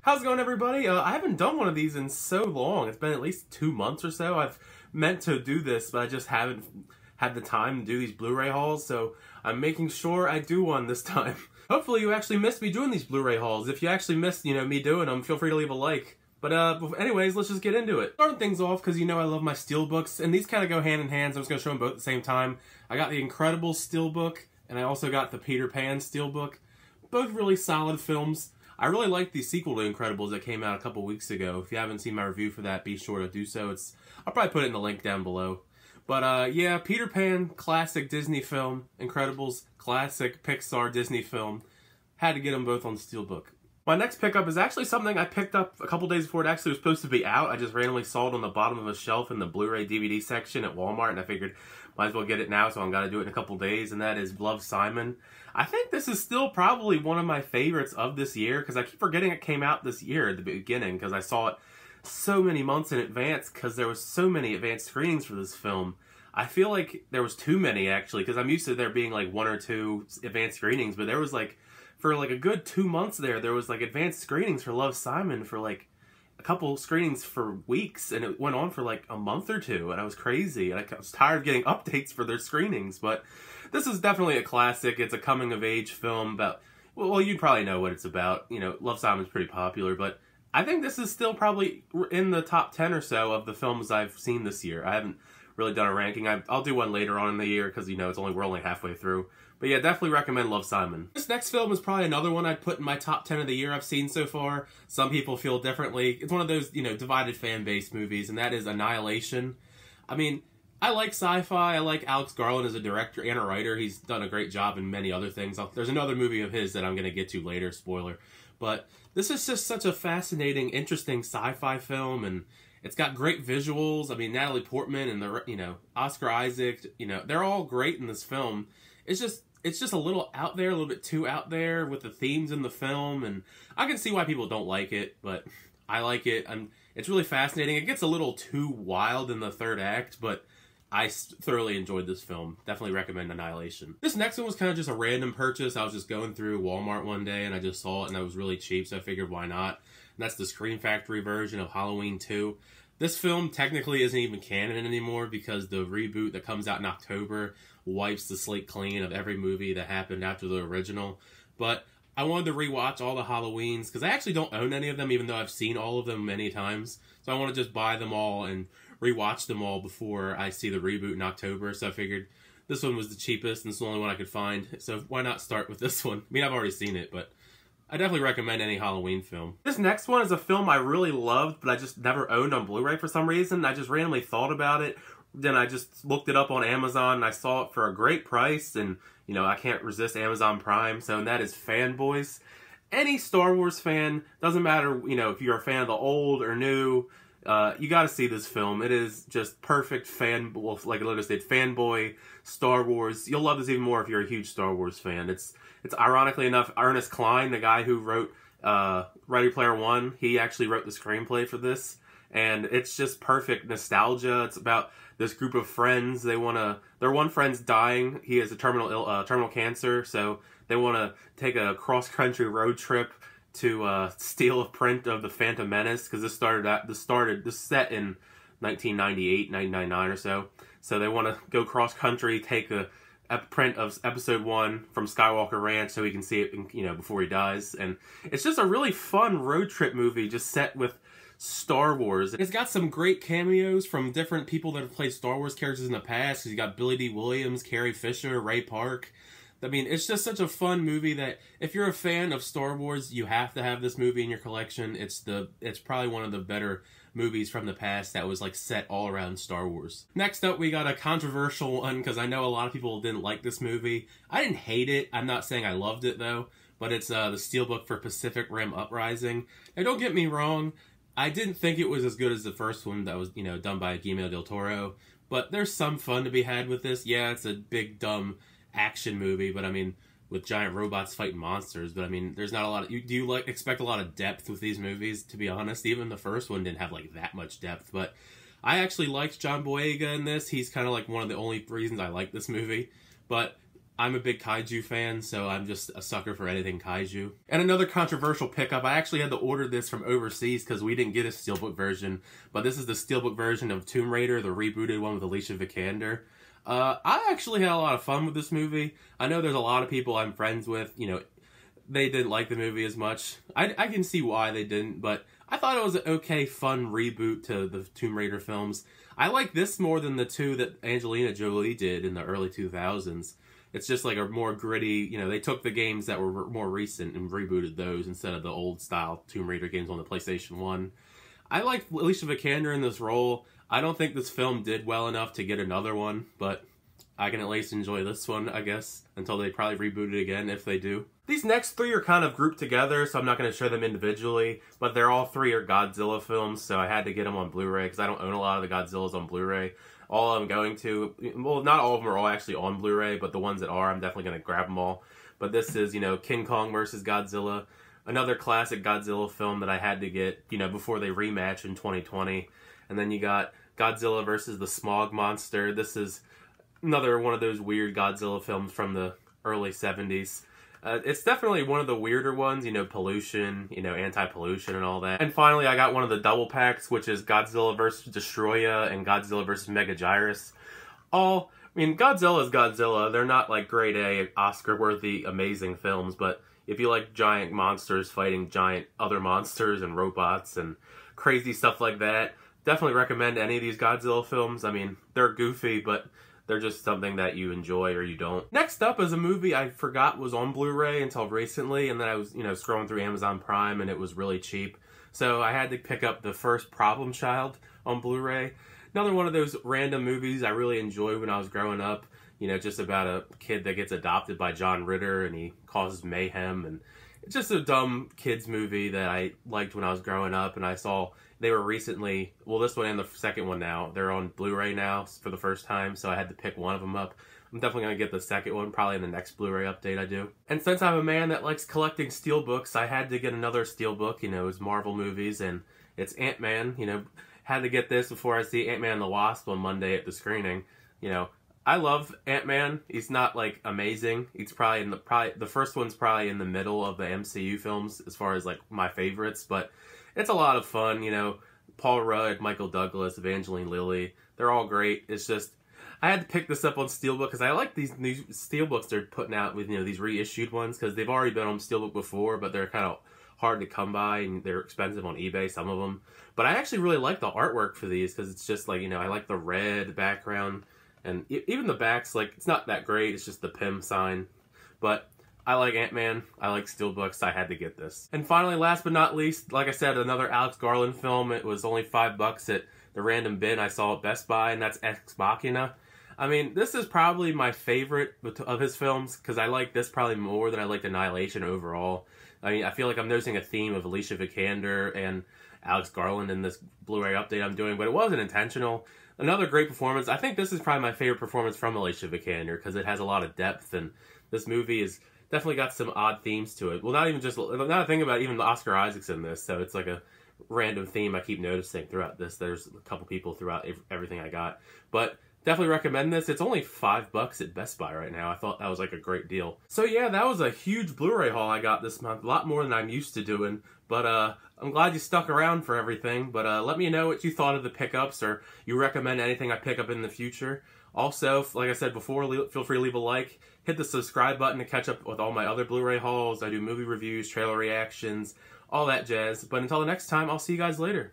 How's it going, everybody? I haven't done one of these in so long. It's been at least 2 months or so. I've meant to do this, but I just haven't had the time to do these Blu-ray hauls, so I'm making sure I do one this time. Hopefully you actually missed me doing these Blu-ray hauls. If you actually missed, me doing them, feel free to leave a like. But anyways, let's just get into it. Starting things off, because I love my steelbooks, and these kind of go hand in hand, so I'm just going to show them both at the same time. I got the Incredibles steelbook, and I also got the Peter Pan steelbook. Both really solid films. I really like the sequel to Incredibles that came out a couple weeks ago. If you haven't seen my review for that, be sure to do so. I'll probably put it in the link down below. But yeah, Peter Pan, classic Disney film. Incredibles, classic Pixar Disney film. Had to get them both on steelbook. My next pickup is actually something I picked up a couple days before it actually was supposed to be out. I just randomly saw it on the bottom of a shelf in the Blu-ray DVD section at Walmart, and I figured might as well get it now, so I'm gonna do it in a couple days, and that is Love, Simon. I think this is still probably one of my favorites of this year, because I keep forgetting it came out this year at the beginning, because I saw it so many months in advance, because there was so many advanced screenings for this film. I feel like there was too many, actually, because I'm used to there being like 1 or 2 advanced screenings, but there was like, for like a good 2 months there was like advanced screenings for Love, Simon for like a couple screenings for weeks, and it went on for like a month or 2, and I was crazy, and I was tired of getting updates for their screenings. But this is definitely a classic. It's a coming-of-age film about, well, you probably know what it's about. Love, Simon's pretty popular, but I think this is still probably in the top 10 or so of the films I've seen this year. I haven't really done a ranking. I'll do one later on in the year, because, we're only halfway through. But yeah, definitely recommend Love, Simon. This next film is probably another one I'd put in my top 10 of the year I've seen so far. Some people feel differently. It's one of those, divided fan base movies, and that is Annihilation. I mean, I like sci-fi. I like Alex Garland as a director and a writer. He's done a great job in many other things. There's another movie of his that I'm going to get to later, spoiler. But this is just such a fascinating, interesting sci-fi film, and it's got great visuals. I mean, Natalie Portman and Oscar Isaac, they're all great in this film. It's just a little out there, a little bit too out there with the themes in the film, and I can see why people don't like it, but I like it. It's really fascinating. It gets a little too wild in the third act, but I thoroughly enjoyed this film. Definitely recommend Annihilation. This next one was kind of just a random purchase. I was just going through Walmart one day, and I just saw it, and it was really cheap, so I figured why not. And that's the Scream Factory version of Halloween 2. This film technically isn't even canon anymore, because the reboot that comes out in October wipes the slate clean of every movie that happened after the original. But I wanted to rewatch all the Halloweens, because I actually don't own any of them, even though I've seen all of them many times. So I want to just buy them all and rewatch them all before I see the reboot in October. So I figured this one was the cheapest, and it's the only one I could find. So why not start with this one? I mean, I've already seen it, but I definitely recommend any Halloween film. This next one is a film I really loved, but I just never owned on Blu-ray for some reason. I just randomly thought about it. Then I just looked it up on Amazon, and I saw it for a great price, and, I can't resist Amazon Prime, so that is Fanboys. Any Star Wars fan, doesn't matter, if you're a fan of the old or new, you gotta see this film. It is just perfect like I said, fanboy Star Wars. You'll love this even more if you're a huge Star Wars fan. It's ironically enough, Ernest Cline, the guy who wrote Ready Player One, he actually wrote the screenplay for this. And it's just perfect nostalgia. It's about this group of friends. Their one friend's dying. He has a terminal cancer, so they want to take a cross-country road trip to steal a print of the Phantom Menace, because this set in 1998, 1999 or so. So they want to go cross-country, take a print of Episode 1 from Skywalker Ranch so he can see it, before he dies. And it's just a really fun road trip movie, just set with Star Wars. It's got some great cameos from different people that have played Star Wars characters in the past. You got Billy D. Williams, Carrie Fisher, Ray Park. I mean, it's just such a fun movie that if you're a fan of Star Wars, you have to have this movie in your collection. It's probably one of the better movies from the past that was like set all around Star Wars. Next up, we got a controversial one, because I know a lot of people didn't like this movie. I didn't hate it. I'm not saying I loved it though, but it's the steelbook for Pacific Rim Uprising. Now, don't get me wrong. I didn't think it was as good as the first one that was, done by Guillermo del Toro, but there's some fun to be had with this. Yeah, it's a big, dumb action movie, but I mean, with giant robots fighting monsters, but I mean, there's not a lot of, do you expect a lot of depth with these movies, to be honest? Even the first one didn't have like that much depth, but I actually liked John Boyega in this. He's kind of like one of the only reasons I like this movie, but I'm a big kaiju fan, so I'm just a sucker for anything kaiju. And another controversial pickup, I actually had to order this from overseas because we didn't get a steelbook version, but this is the steelbook version of Tomb Raider, the rebooted one with Alicia Vikander. I actually had a lot of fun with this movie. I know there's a lot of people I'm friends with, you know, they didn't like the movie as much. I can see why they didn't, but I thought it was an okay, fun reboot to the Tomb Raider films. I like this more than the two that Angelina Jolie did in the early 2000s. It's just like a more gritty, you know, they took the games that were more recent and rebooted those instead of the old style Tomb Raider games on the PlayStation 1. I like Alicia Vikander in this role. I don't think this film did well enough to get another one, but I can at least enjoy this one, I guess, until they probably reboot it again, if they do. These next three are kind of grouped together, so I'm not going to show them individually, but they're all three are Godzilla films, so I had to get them on Blu-ray, because I don't own a lot of the Godzillas on Blu-ray. All I'm going to, well, not all of them are all actually on Blu-ray, but the ones that are, I'm definitely going to grab them all. But this is, you know, King Kong versus Godzilla, another classic Godzilla film that I had to get, you know, before they rematch in 2020. And then you got Godzilla versus the Smog Monster. This is another one of those weird Godzilla films from the early 70s. It's definitely one of the weirder ones, you know, pollution, you know, anti-pollution and all that. And finally, I got one of the double packs, which is Godzilla vs. Destroya and Godzilla vs. Megaguirus. I mean, Godzilla is Godzilla. They're not like grade A, Oscar-worthy, amazing films, but if you like giant monsters fighting giant other monsters and robots and crazy stuff like that, definitely recommend any of these Godzilla films. I mean, they're goofy, but they're just something that you enjoy or you don't. Next up is a movie I forgot was on Blu-ray until recently, and then I was, you know, scrolling through Amazon Prime and it was really cheap. So I had to pick up The First Problem Child on Blu-ray. Another one of those random movies I really enjoyed when I was growing up. You know, just about a kid that gets adopted by John Ritter and he causes mayhem, and it's just a dumb kids movie that I liked when I was growing up, and I saw they were recently, well, this one and the second one now, they're on Blu-ray now for the first time, so I had to pick one of them up. I'm definitely going to get the second one, probably in the next Blu-ray update I do. And since I'm a man that likes collecting steelbooks, I had to get another steelbook, you know, it's Marvel movies, and it's Ant-Man, you know, had to get this before I see Ant-Man and the Wasp on Monday at the screening. You know, I love Ant-Man. He's not, like, amazing. He's probably in the first one's probably in the middle of the MCU films as far as, like, my favorites, but it's a lot of fun, you know. Paul Rudd, Michael Douglas, Evangeline Lilly, they're all great. It's just, I had to pick this up on Steelbook because I like these new Steelbooks they're putting out with, you know, these reissued ones, because they've already been on Steelbook before, but they're kind of hard to come by and they're expensive on eBay, some of them. But I actually really like the artwork for these because it's just like, you know, I like the red background, and even the back's like, it's not that great, it's just the Pym sign. But I like Ant-Man, I like Steelbooks, I had to get this. And finally, last but not least, like I said, another Alex Garland film. It was only $5 at the random bin I saw at Best Buy, and that's Ex Machina. I mean, this is probably my favorite of his films, because I like this probably more than I liked Annihilation overall. I mean, I feel like I'm noticing a theme of Alicia Vikander and Alex Garland in this Blu-ray update I'm doing, but it wasn't intentional. Another great performance. I think this is probably my favorite performance from Alicia Vikander, because it has a lot of depth, and this movie is definitely got some odd themes to it. Well, not even just, now think about even Oscar Isaac's in this, so it's like a random theme I keep noticing throughout this. There's a couple people throughout everything I got. But definitely recommend this. It's only $5 at Best Buy right now. I thought that was like a great deal. So yeah, that was a huge Blu-ray haul I got this month. A lot more than I'm used to doing. But I'm glad you stuck around for everything. But let me know what you thought of the pickups, or you recommend anything I pick up in the future. Also, like I said before, feel free to leave a like. Hit the subscribe button to catch up with all my other Blu-ray hauls. I do movie reviews, trailer reactions, all that jazz. But until the next time, I'll see you guys later.